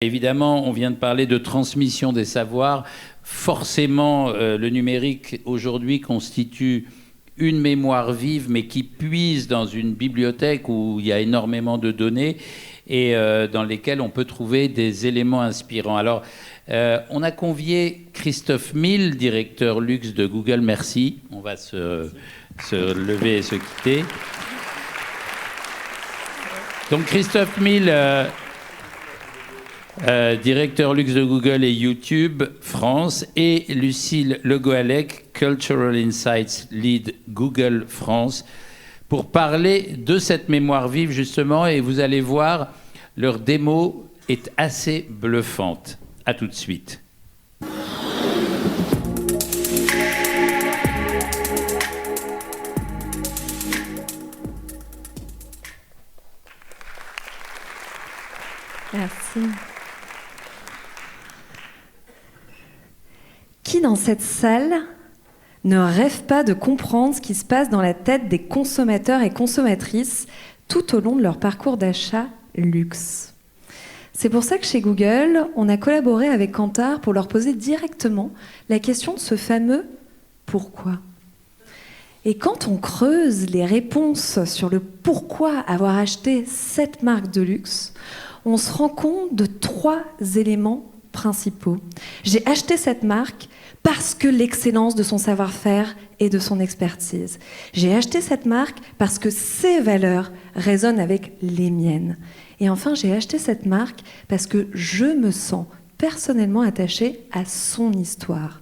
Évidemment, on vient de parler de transmission des savoirs. Forcément, le numérique aujourd'hui constitue une mémoire vive, mais qui puise dans une bibliothèque où il y a énormément de données et dans lesquelles on peut trouver des éléments inspirants. Alors, on a convié Christophe Mille, directeur luxe de Google. Merci. On va se lever et se quitter. Donc, Christophe Mille... directeur luxe de Google et YouTube France, et Lucille Le Goalec, Cultural Insights Lead Google France, pour parler de cette mémoire vive justement, et vous allez voir, leur démo est assez bluffante. À tout de suite. Merci. Qui dans cette salle ne rêve pas de comprendre ce qui se passe dans la tête des consommateurs et consommatrices tout au long de leur parcours d'achat luxe? C'est pour ça que chez Google, on a collaboré avec Kantar pour leur poser directement la question de ce fameux « pourquoi ». Et quand on creuse les réponses sur le pourquoi avoir acheté cette marque de luxe, on se rend compte de 3 éléments principaux. J'ai acheté cette marque parce que l'excellence de son savoir-faire et de son expertise. J'ai acheté cette marque parce que ses valeurs résonnent avec les miennes. Et enfin, j'ai acheté cette marque parce que je me sens personnellement attachée à son histoire.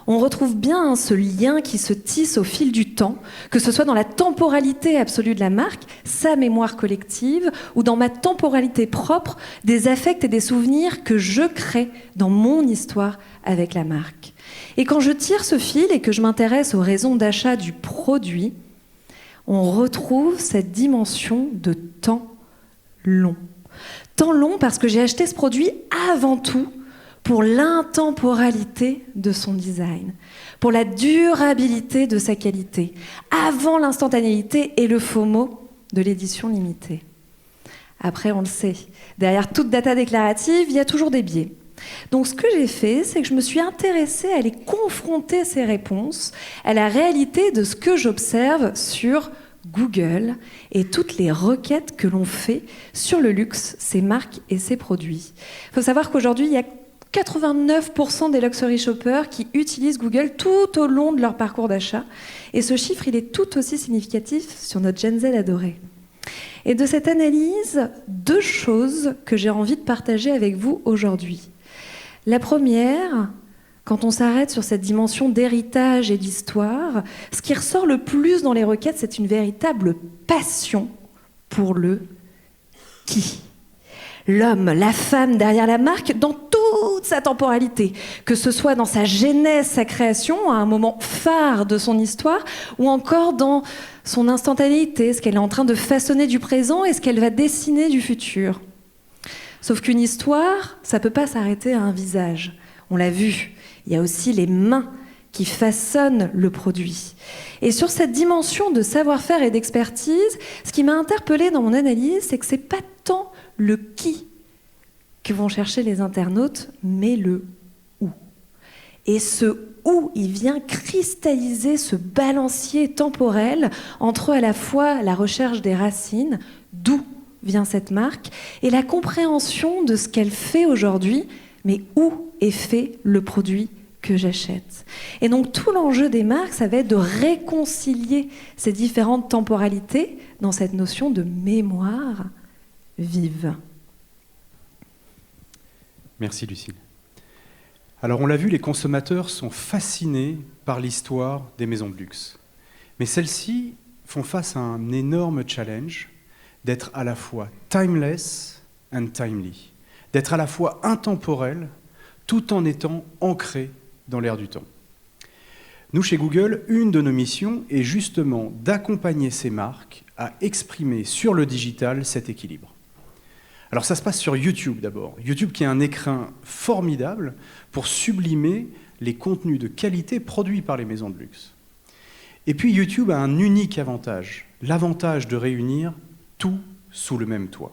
On retrouve bien ce lien qui se tisse au fil du temps, que ce soit dans la temporalité absolue de la marque, sa mémoire collective, ou dans ma temporalité propre, des affects et des souvenirs que je crée dans mon histoire avec la marque. Et quand je tire ce fil et que je m'intéresse aux raisons d'achat du produit, on retrouve cette dimension de temps long. Temps long parce que j'ai acheté ce produit avant tout pour l'intemporalité de son design, pour la durabilité de sa qualité, avant l'instantanéité et le FOMO de l'édition limitée. Après, on le sait, derrière toute data déclarative, il y a toujours des biais. Donc ce que j'ai fait, c'est que je me suis intéressée à aller confronter ces réponses à la réalité de ce que j'observe sur Google et toutes les requêtes que l'on fait sur le luxe, ses marques et ses produits. Il faut savoir qu'aujourd'hui, il y a 89% des luxury shoppers qui utilisent Google tout au long de leur parcours d'achat. Et ce chiffre, il est tout aussi significatif sur notre Gen Z adoré. Et de cette analyse, 2 choses que j'ai envie de partager avec vous aujourd'hui. La première, quand on s'arrête sur cette dimension d'héritage et d'histoire, ce qui ressort le plus dans les requêtes, c'est une véritable passion pour le qui. L'homme, la femme derrière la marque, dans toute sa temporalité, que ce soit dans sa genèse, sa création, à un moment phare de son histoire, ou encore dans son instantanéité, ce qu'elle est en train de façonner du présent et ce qu'elle va dessiner du futur. Sauf qu'une histoire, ça ne peut pas s'arrêter à un visage. On l'a vu, il y a aussi les mains qui façonnent le produit. Et sur cette dimension de savoir-faire et d'expertise, ce qui m'a interpellée dans mon analyse, c'est que ce n'est pas tant le qui que vont chercher les internautes, mais le où. Et ce où, il vient cristalliser ce balancier temporel entre à la fois la recherche des racines, d'où vient cette marque, et la compréhension de ce qu'elle fait aujourd'hui, mais où est fait le produit que j'achète. Et donc tout l'enjeu des marques, ça va être de réconcilier ces différentes temporalités dans cette notion de mémoire vive. Merci Lucille. Alors on l'a vu, les consommateurs sont fascinés par l'histoire des maisons de luxe. Mais celles-ci font face à un énorme challenge d'être à la fois timeless and timely, d'être à la fois intemporelles tout en étant ancrées dans l'air du temps. Nous, chez Google, une de nos missions est justement d'accompagner ces marques à exprimer sur le digital cet équilibre. Alors ça se passe sur YouTube d'abord. YouTube qui est un écrin formidable pour sublimer les contenus de qualité produits par les maisons de luxe. Et puis YouTube a un unique avantage, l'avantage de réunir tout sous le même toit.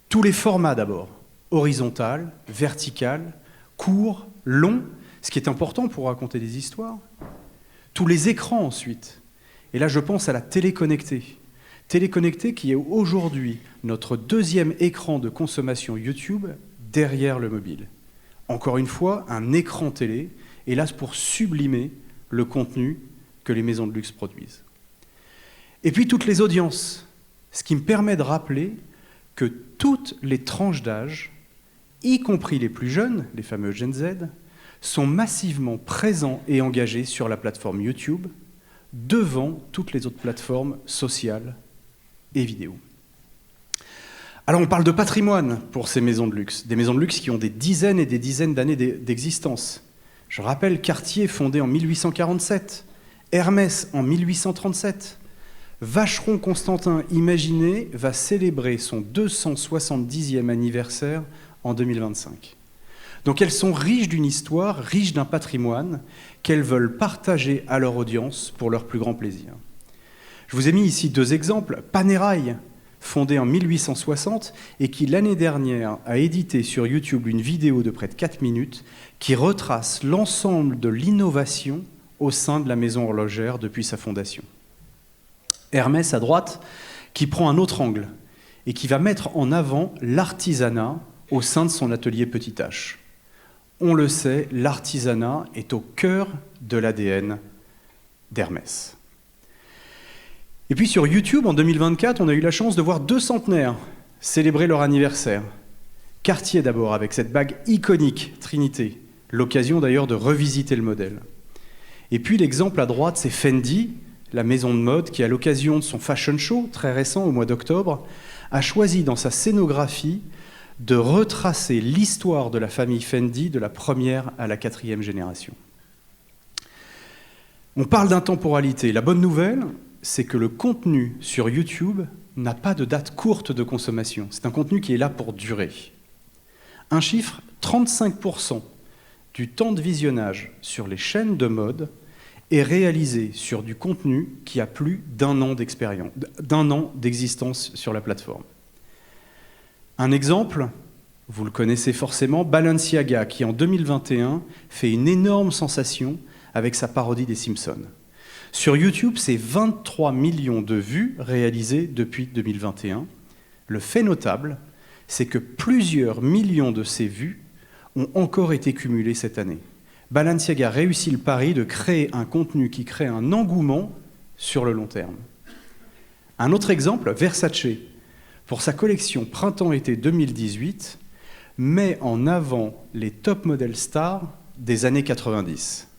Tous les formats d'abord, horizontal, vertical, court, long, ce qui est important pour raconter des histoires. Tous les écrans ensuite. Et là, je pense à la télé connectée. Télé connectée qui est aujourd'hui notre deuxième écran de consommation YouTube derrière le mobile. Encore une fois, un écran télé, hélas pour sublimer le contenu que les maisons de luxe produisent. Et puis toutes les audiences, ce qui me permet de rappeler que toutes les tranches d'âge, y compris les plus jeunes, les fameux Gen Z, sont massivement présents et engagés sur la plateforme YouTube, devant toutes les autres plateformes sociales et vidéo. Alors on parle de patrimoine pour ces maisons de luxe, des maisons de luxe qui ont des dizaines et des dizaines d'années d'existence. Je rappelle Cartier fondé en 1847, Hermès en 1837, Vacheron Constantin Imaginé va célébrer son 270e anniversaire en 2025. Donc elles sont riches d'une histoire, riches d'un patrimoine qu'elles veulent partager à leur audience pour leur plus grand plaisir. Je vous ai mis ici deux exemples. Panerai, fondé en 1860 et qui l'année dernière a édité sur YouTube une vidéo de près de 4 minutes qui retrace l'ensemble de l'innovation au sein de la maison horlogère depuis sa fondation. Hermès à droite, qui prend un autre angle et qui va mettre en avant l'artisanat au sein de son atelier Petit H. On le sait, l'artisanat est au cœur de l'ADN d'Hermès. Et puis sur YouTube, en 2024, on a eu la chance de voir 2 centenaires célébrer leur anniversaire. Cartier d'abord, avec cette bague iconique, Trinité, l'occasion d'ailleurs de revisiter le modèle. Et puis l'exemple à droite, c'est Fendi, la maison de mode qui, à l'occasion de son fashion show, très récent, au mois d'octobre, a choisi dans sa scénographie de retracer l'histoire de la famille Fendi de la première à la 4e génération. On parle d'intemporalité. La bonne nouvelle, c'est que le contenu sur YouTube n'a pas de date courte de consommation. C'est un contenu qui est là pour durer. Un chiffre, 35% du temps de visionnage sur les chaînes de mode est réalisé sur du contenu qui a plus d'un an d'expérience, d'un an d'existence sur la plateforme. Un exemple, vous le connaissez forcément, Balenciaga, qui en 2021 fait une énorme sensation avec sa parodie des Simpsons. Sur YouTube, c'est 23 millions de vues réalisées depuis 2021. Le fait notable, c'est que plusieurs millions de ces vues ont encore été cumulées cette année. Balenciaga réussit le pari de créer un contenu qui crée un engouement sur le long terme. Un autre exemple, Versace, pour sa collection Printemps-été 2018, met en avant les top modèles stars des années 90.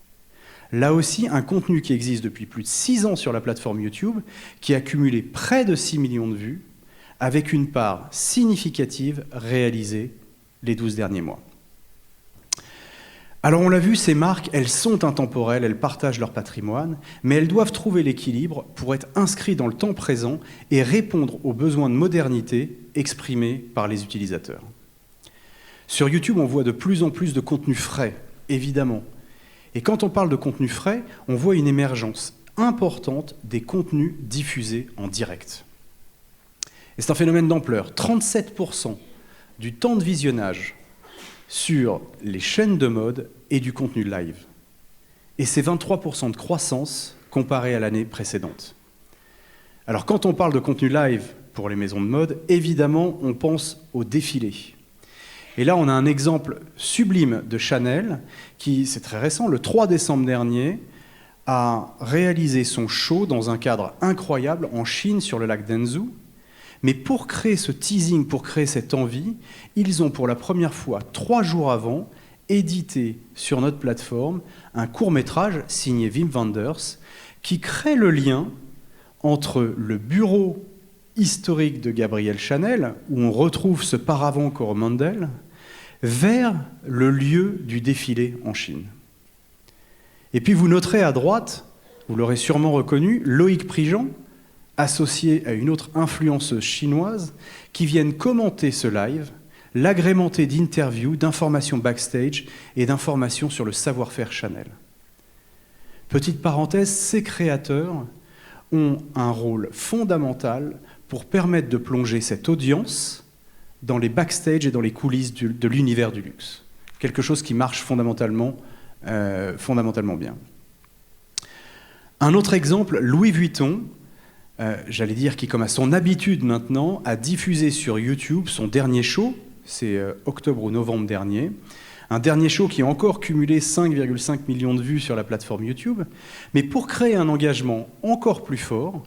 Là aussi, un contenu qui existe depuis plus de 6 ans sur la plateforme YouTube, qui a cumulé près de 6 millions de vues, avec une part significative réalisée les 12 derniers mois. Alors on l'a vu, ces marques, elles sont intemporelles, elles partagent leur patrimoine, mais elles doivent trouver l'équilibre pour être inscrites dans le temps présent et répondre aux besoins de modernité exprimés par les utilisateurs. Sur YouTube, on voit de plus en plus de contenu frais, évidemment. Et quand on parle de contenu frais, on voit une émergence importante des contenus diffusés en direct. Et c'est un phénomène d'ampleur. 37% du temps de visionnage sur les chaînes de mode et du contenu live. Et c'est 23% de croissance comparé à l'année précédente. Alors quand on parle de contenu live pour les maisons de mode, évidemment, on pense au défilé. Et là, on a un exemple sublime de Chanel qui, c'est très récent, le 3 décembre dernier, a réalisé son show dans un cadre incroyable en Chine sur le lac Denzhou. Mais pour créer ce teasing, pour créer cette envie, ils ont pour la première fois, 3 jours avant, édité sur notre plateforme un court-métrage signé Wim Wenders qui crée le lien entre le bureau historique de Gabrielle Chanel, où on retrouve ce paravent Coromandel, vers le lieu du défilé en Chine. Et puis vous noterez à droite, vous l'aurez sûrement reconnu, Loïc Prigent, associé à une autre influenceuse chinoise, qui viennent commenter ce live, l'agrémenter d'interviews, d'informations backstage et d'informations sur le savoir-faire Chanel. Petite parenthèse, ces créateurs ont un rôle fondamental pour permettre de plonger cette audience dans les backstage et dans les coulisses de l'univers du luxe. Quelque chose qui marche fondamentalement bien. Un autre exemple, Louis Vuitton, j'allais dire qui, comme à son habitude maintenant, a diffusé sur YouTube son dernier show, c'est octobre ou novembre dernier, un dernier show qui a encore cumulé 5,5 millions de vues sur la plateforme YouTube. Mais pour créer un engagement encore plus fort,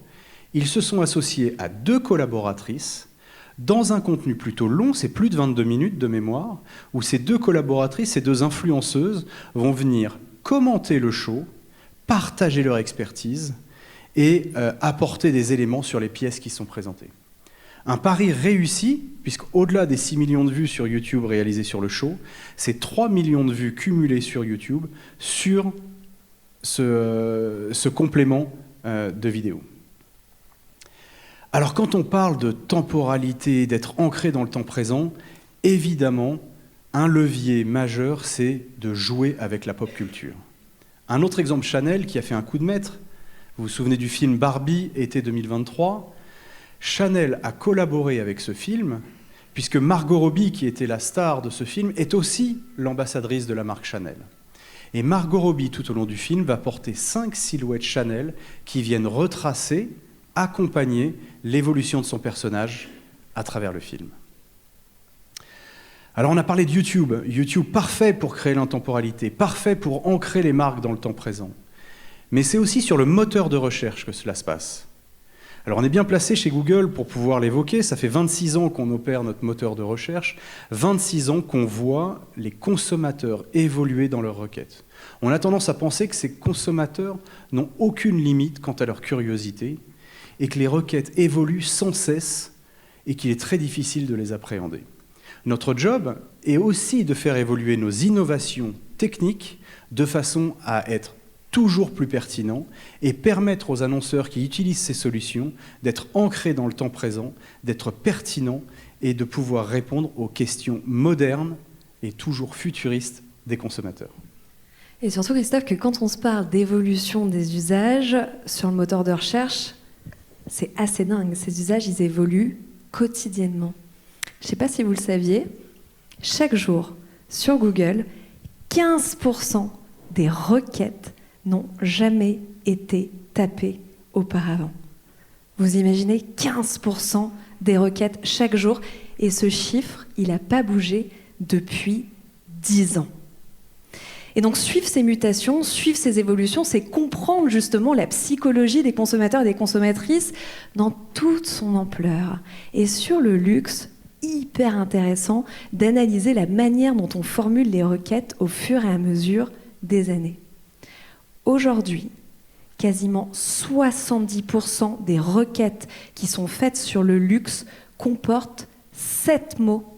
ils se sont associés à 2 collaboratrices dans un contenu plutôt long, c'est plus de 22 minutes de mémoire, où ces 2 collaboratrices, ces 2 influenceuses vont venir commenter le show, partager leur expertise et apporter des éléments sur les pièces qui sont présentées. Un pari réussi, puisqu'au-delà des 6 millions de vues sur YouTube réalisées sur le show, c'est 3 millions de vues cumulées sur YouTube sur ce complément de vidéo. Alors quand on parle de temporalité, d'être ancré dans le temps présent, évidemment, un levier majeur, c'est de jouer avec la pop culture. Un autre exemple, Chanel, qui a fait un coup de maître. Vous vous souvenez du film Barbie, été 2023 ? Chanel a collaboré avec ce film, puisque Margot Robbie, qui était la star de ce film, est aussi l'ambassadrice de la marque Chanel. Et Margot Robbie, tout au long du film, va porter 5 silhouettes Chanel qui viennent retracer, accompagner l'évolution de son personnage à travers le film. Alors on a parlé de YouTube. YouTube, parfait pour créer l'intemporalité, parfait pour ancrer les marques dans le temps présent. Mais c'est aussi sur le moteur de recherche que cela se passe. Alors on est bien placé chez Google pour pouvoir l'évoquer. Ça fait 26 ans qu'on opère notre moteur de recherche, 26 ans qu'on voit les consommateurs évoluer dans leurs requêtes. On a tendance à penser que ces consommateurs n'ont aucune limite quant à leur curiosité et que les requêtes évoluent sans cesse et qu'il est très difficile de les appréhender. Notre job est aussi de faire évoluer nos innovations techniques de façon à être toujours plus pertinent et permettre aux annonceurs qui utilisent ces solutions d'être ancrés dans le temps présent, d'être pertinents et de pouvoir répondre aux questions modernes et toujours futuristes des consommateurs. Et surtout, Christophe, que quand on se parle d'évolution des usages sur le moteur de recherche, c'est assez dingue. Ces usages, ils évoluent quotidiennement. Je ne sais pas si vous le saviez, chaque jour, sur Google, 15% des requêtes n'ont jamais été tapées auparavant. Vous imaginez 15% des requêtes chaque jour, et ce chiffre, il n'a pas bougé depuis 10 ans. Et donc suivre ces mutations, suivre ces évolutions, c'est comprendre justement la psychologie des consommateurs et des consommatrices dans toute son ampleur. Et sur le luxe, hyper intéressant d'analyser la manière dont on formule les requêtes au fur et à mesure des années. Aujourd'hui, quasiment 70% des requêtes qui sont faites sur le luxe comportent 7 mots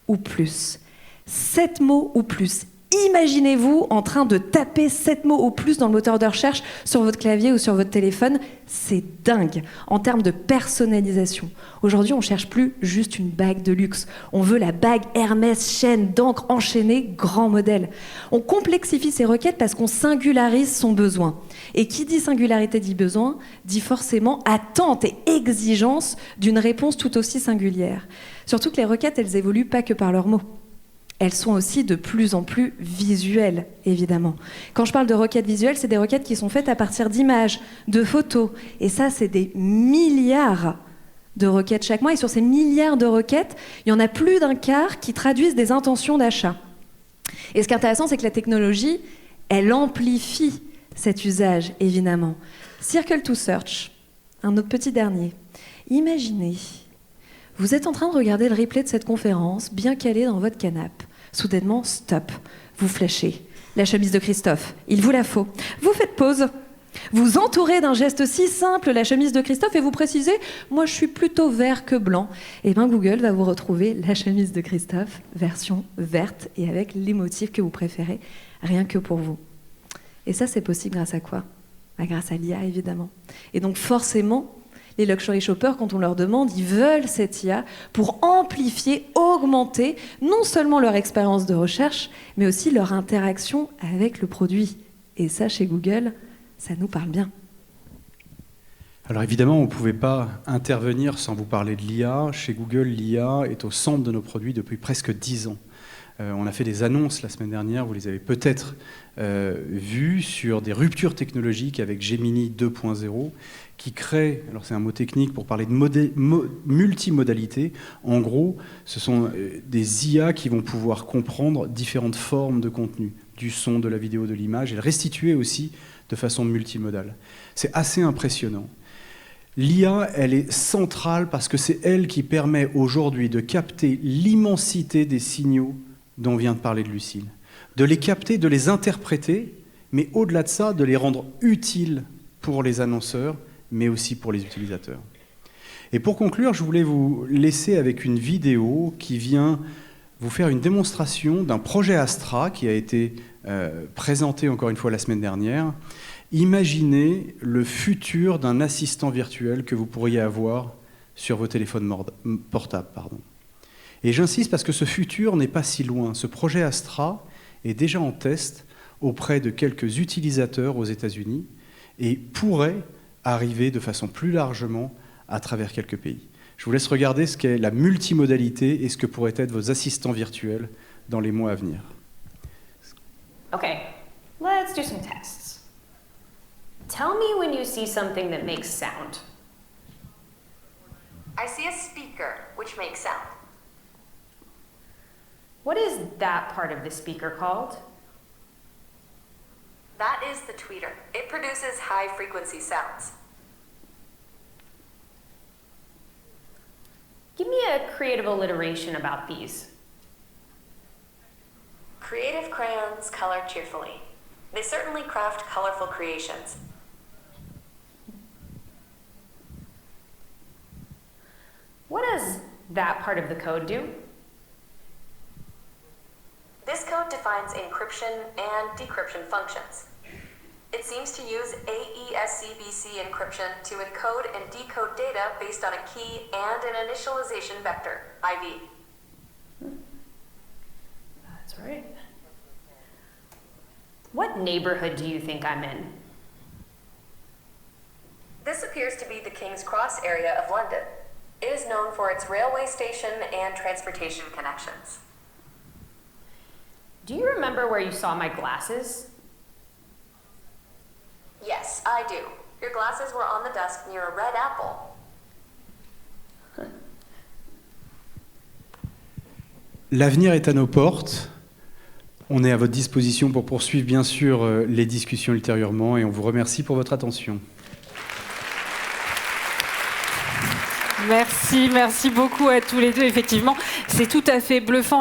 ou plus. 7 mots ou plus. Imaginez-vous en train de taper 7 mots ou plus dans le moteur de recherche sur votre clavier ou sur votre téléphone. C'est dingue en termes de personnalisation. Aujourd'hui, on ne cherche plus juste une bague de luxe. On veut la bague Hermès, chaîne, d'encre enchaînée, grand modèle. On complexifie ces requêtes parce qu'on singularise son besoin. Et qui dit singularité dit besoin, dit forcément attente et exigence d'une réponse tout aussi singulière. Surtout que les requêtes, elles évoluent pas que par leurs mots. Elles sont aussi de plus en plus visuelles, évidemment. Quand je parle de requêtes visuelles, c'est des requêtes qui sont faites à partir d'images, de photos. Et ça, c'est des milliards de requêtes chaque mois. Et sur ces milliards de requêtes, il y en a plus d'un quart qui traduisent des intentions d'achat. Et ce qui est intéressant, c'est que la technologie, elle amplifie cet usage, évidemment. Circle to Search, un autre petit dernier. Imaginez, vous êtes en train de regarder le replay de cette conférence, bien calé dans votre canapé. Soudainement, stop, vous flashez. La chemise de Christophe, il vous la faut. Vous faites pause. Vous entourez d'un geste si simple la chemise de Christophe et vous précisez « Moi, je suis plutôt vert que blanc ». Et bien, Google va vous retrouver la chemise de Christophe, version verte et avec les motifs que vous préférez, rien que pour vous. Et ça, c'est possible grâce à quoi ? Grâce à l'IA, évidemment. Et donc, forcément, les luxury shoppers, quand on leur demande, ils veulent cette IA pour amplifier, augmenter non seulement leur expérience de recherche, mais aussi leur interaction avec le produit. Et ça, chez Google, ça nous parle bien. Alors évidemment, on ne pouvait pas intervenir sans vous parler de l'IA. Chez Google, l'IA est au centre de nos produits depuis presque 10 ans. On a fait des annonces la semaine dernière, vous les avez peut-être vues, sur des ruptures technologiques avec Gemini 2.0 qui crée, alors c'est un mot technique pour parler de multimodalité, en gros, ce sont des IA qui vont pouvoir comprendre différentes formes de contenu, du son, de la vidéo, de l'image, et le restituer aussi de façon multimodale. C'est assez impressionnant. L'IA, elle est centrale parce que c'est elle qui permet aujourd'hui de capter l'immensité des signaux dont vient de parler de Lucille. De les capter, de les interpréter, mais au-delà de ça, de les rendre utiles pour les annonceurs, mais aussi pour les utilisateurs. Et pour conclure, je voulais vous laisser avec une vidéo qui vient vous faire une démonstration d'un projet Astra qui a été présenté encore une fois la semaine dernière. Imaginez le futur d'un assistant virtuel que vous pourriez avoir sur vos téléphones portables. Et j'insiste parce que ce futur n'est pas si loin. Ce projet Astra est déjà en test auprès de quelques utilisateurs aux États-Unis et pourrait arriver de façon plus largement à travers quelques pays. Je vous laisse regarder ce qu'est la multimodalité et ce que pourraient être vos assistants virtuels dans les mois à venir. Okay, let's do some tests. Tell me when you see something that makes sound. I see a speaker, which makes sound. What is that part of the speaker called? That is the tweeter. It produces high-frequency sounds. Give me a creative alliteration about these. Creative crayons color cheerfully. They certainly craft colorful creations. What does that part of the code do? This code defines encryption and decryption functions. It seems to use AES-CBC encryption to encode and decode data based on a key and an initialization vector, IV. That's right. What neighborhood do you think I'm in? This appears to be the King's Cross area of London. It is known for its railway station and transportation connections. Do you remember where you saw my glasses? Yes, I do. Your glasses were on the desk near a red apple. L'avenir est à nos portes. On est à votre disposition pour poursuivre bien sûr les discussions ultérieurement et on vous remercie pour votre attention. Merci beaucoup à tous les deux. Effectivement, c'est tout à fait bluffant.